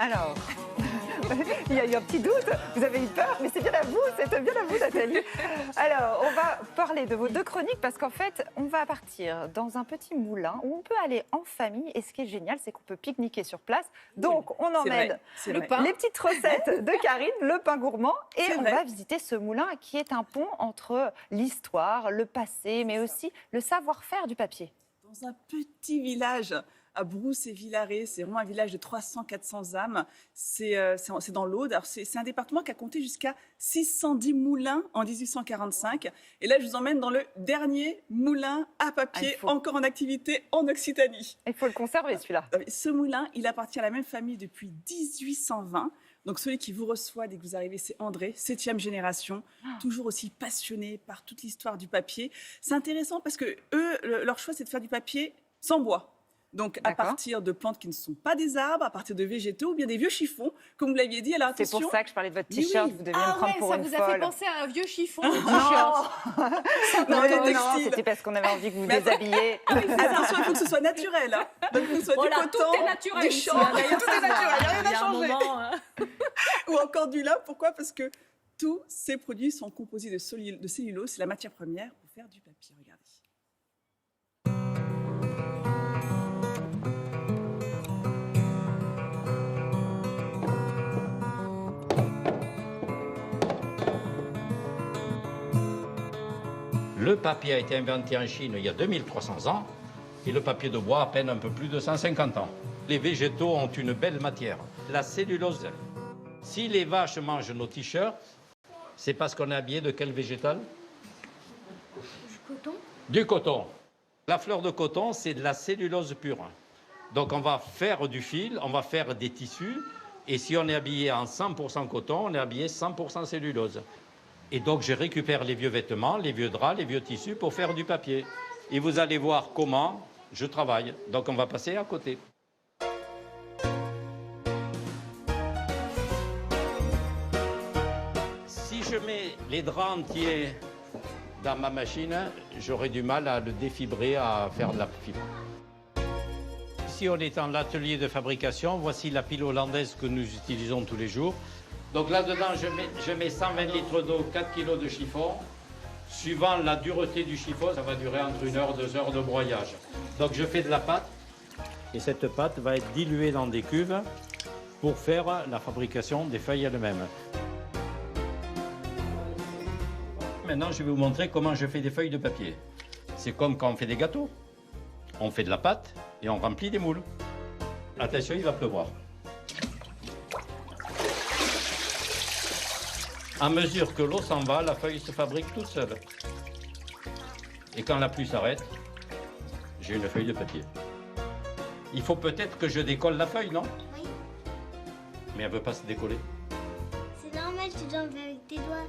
Alors, il y a eu un petit doute, vous avez eu peur, mais c'est bien à vous, c'était bien à vous, Nathalie. Alors, on va parler de vos deux chroniques parce qu'en fait, on va partir dans un petit moulin où on peut aller en famille. Et ce qui est génial, c'est qu'on peut pique-niquer sur place. Donc, on emmène le pain, les petites recettes de Karine, le pain gourmand, et on va visiter ce moulin qui est un pont entre l'histoire, le passé, mais aussi le savoir-faire du papier. Dans un petit village à Brousse-et-Villaret, c'est vraiment un village de 300-400 âmes. C'est dans l'Aude. C'est un département qui a compté jusqu'à 610 moulins en 1845. Et là, je vous emmène dans le dernier moulin à papier encore en activité en Occitanie. Il faut le conserver, celui-là. Ce moulin, il appartient à la même famille depuis 1820. Donc celui qui vous reçoit dès que vous arrivez, c'est André, 7e génération, toujours aussi passionné par toute l'histoire du papier. C'est intéressant parce que eux, leur choix, c'est de faire du papier sans bois. Donc, à partir de plantes qui ne sont pas des arbres, à partir de végétaux ou bien des vieux chiffons, comme vous l'aviez dit. Alors, c'est pour ça que je parlais de votre t-shirt, vous deviez me prendre pour une folle. Ça vous a fait penser à un vieux chiffon, le t-shirt. Non, c'était parce qu'on avait envie que vous déshabilliez. Attention, il faut que ce soit naturel. Hein. Donc, il faut que ce soit du coton, tout est naturel, du chanvre, tout est naturel, il n'y a rien à changer. Ou encore du lin, pourquoi? Parce que tous ces produits sont composés de cellulose, c'est la matière première pour faire du papier. Regardez. Le papier a été inventé en Chine il y a 2300 ans et le papier de bois à peine un peu plus de 150 ans. Les végétaux ont une belle matière, la cellulose. Si les vaches mangent nos t-shirts, c'est parce qu'on est habillé de quel végétal? Du coton. Du coton. La fleur de coton, c'est de la cellulose pure. Donc on va faire du fil, on va faire des tissus, et si on est habillé en 100% coton, on est habillé 100% cellulose. Et donc, je récupère les vieux vêtements, les vieux draps, les vieux tissus pour faire du papier. Et vous allez voir comment je travaille. Donc, on va passer à côté. Si je mets les draps entiers dans ma machine, j'aurai du mal à le défibrer, à faire de la fibre. Ici, on est dans l'atelier de fabrication. Voici la pile hollandaise que nous utilisons tous les jours. Donc là-dedans, je mets 120 litres d'eau, 4 kg de chiffon. Suivant la dureté du chiffon, ça va durer entre 1 heure, 2 heures de broyage. Donc je fais de la pâte. Et cette pâte va être diluée dans des cuves pour faire la fabrication des feuilles elles-mêmes. Maintenant, je vais vous montrer comment je fais des feuilles de papier. C'est comme quand on fait des gâteaux. On fait de la pâte et on remplit des moules. Attention, il va pleuvoir. À mesure que l'eau s'en va, la feuille se fabrique toute seule. Et quand la pluie s'arrête, j'ai une feuille de papier. Il faut peut-être que je décolle la feuille, non? Oui. Mais elle ne veut pas se décoller. C'est normal, tu dois enlever avec tes doigts.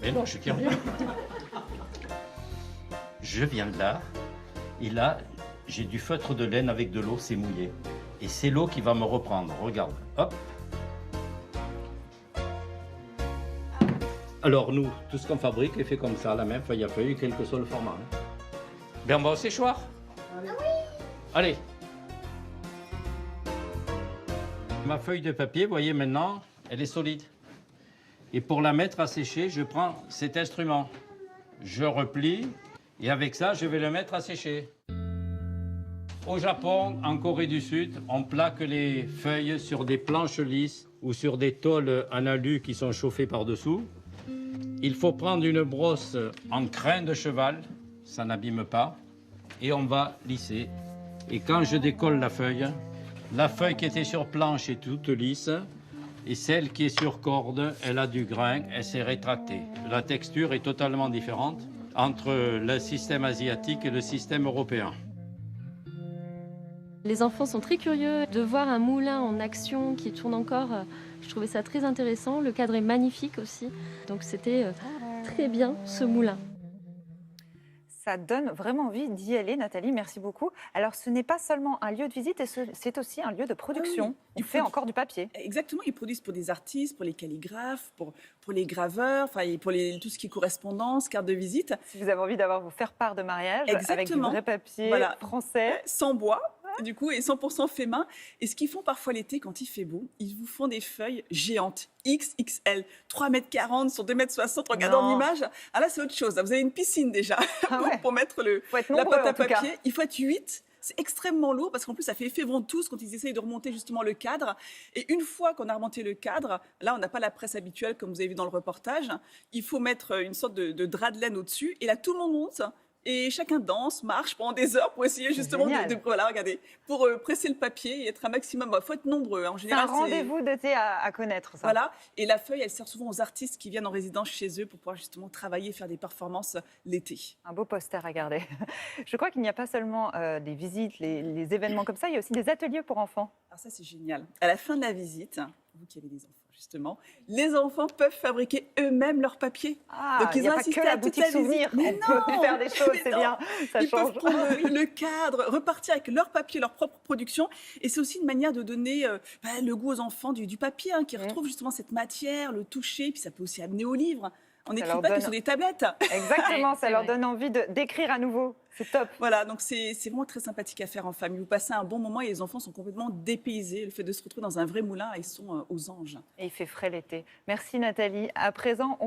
Mais non, je ne tiens rien. Je viens de là, et là, j'ai du feutre de laine avec de l'eau, c'est mouillé. Et c'est l'eau qui va me reprendre. Regarde, hop. Alors nous, tout ce qu'on fabrique est fait comme ça, la même feuille à feuille, quel que soit le format. Bien, on va au séchoir. Ah oui. Allez. Ma feuille de papier, vous voyez maintenant, elle est solide. Et pour la mettre à sécher, je prends cet instrument. Je replie et avec ça, je vais le mettre à sécher. Au Japon, en Corée du Sud, on plaque les feuilles sur des planches lisses ou sur des tôles en alu qui sont chauffées par-dessous. Il faut prendre une brosse en crin de cheval, ça n'abîme pas, et on va lisser. Et quand je décolle la feuille qui était sur planche est toute lisse, et celle qui est sur corde, elle a du grain, elle s'est rétractée. La texture est totalement différente entre le système asiatique et le système européen. Les enfants sont très curieux de voir un moulin en action qui tourne encore. Je trouvais ça très intéressant. Le cadre est magnifique aussi. Donc c'était très bien ce moulin. Ça donne vraiment envie d'y aller, Nathalie. Merci beaucoup. Alors, ce n'est pas seulement un lieu de visite, c'est aussi un lieu de production. On fait encore du papier. Exactement. Ils produisent pour des artistes, pour les calligraphes, pour les graveurs, enfin, pour tout ce qui est correspondance, carte de visite. Si vous avez envie d'avoir vous faire part de mariage avec du vrai papier français. Sans bois. du coup, et 100% fait main. Et ce qu'ils font parfois l'été, quand il fait beau, ils vous font des feuilles géantes, XXL, 3,40 m sur 2,60 m. Regardez Non. en image. Ah là, c'est autre chose. Vous avez une piscine déjà Ah ouais. pour mettre Faut être la nombreux, pâte à en tout cas. papier. Il faut être 8. C'est extrêmement lourd parce qu'en plus, ça fait effet ventouse quand ils essayent de remonter justement le cadre. Et une fois qu'on a remonté le cadre, là, on n'a pas la presse habituelle comme vous avez vu dans le reportage. Il faut mettre une sorte de drap de laine au-dessus. Et là, tout le monde monte. Et chacun danse, marche pendant des heures pour essayer justement génial. voilà, regardez, pour presser le papier et être un maximum. Il faut être nombreux. En C'est un général, rendez-vous d'été à connaître, ça. voilà. Et la feuille, elle sert souvent aux artistes qui viennent en résidence chez eux pour pouvoir justement travailler, faire des performances l'été. Un beau poster à garder. Je crois qu'il n'y a pas seulement des visites, les événements comme ça, il y a aussi des ateliers pour enfants. Alors ça, c'est génial. À la fin de la visite, vous qui avez des enfants, justement, les enfants peuvent fabriquer eux-mêmes leurs papiers. Ah, Donc, il ils n'y a ont pas assisté que la à toute boutique la souvenir. visite. Mais On peut non, faire des choses, mais c'est non. bien. Ça Ils change. peuvent prendre le cadre, repartir avec leur papier, leur propre production. Et c'est aussi une manière de donner le goût aux enfants du papier, qui retrouvent justement cette matière, le toucher. Puis ça peut aussi amener au livre. On Ça n'écrit leur pas que donne- sur des tablettes. Exactement, ça C'est leur vrai. donne envie d'écrire à nouveau. C'est top. Voilà, donc c'est vraiment très sympathique à faire en famille. Vous passez un bon moment et les enfants sont complètement dépaysés. Le fait de se retrouver dans un vrai moulin, ils sont aux anges. Et il fait frais l'été. Merci Nathalie. À présent,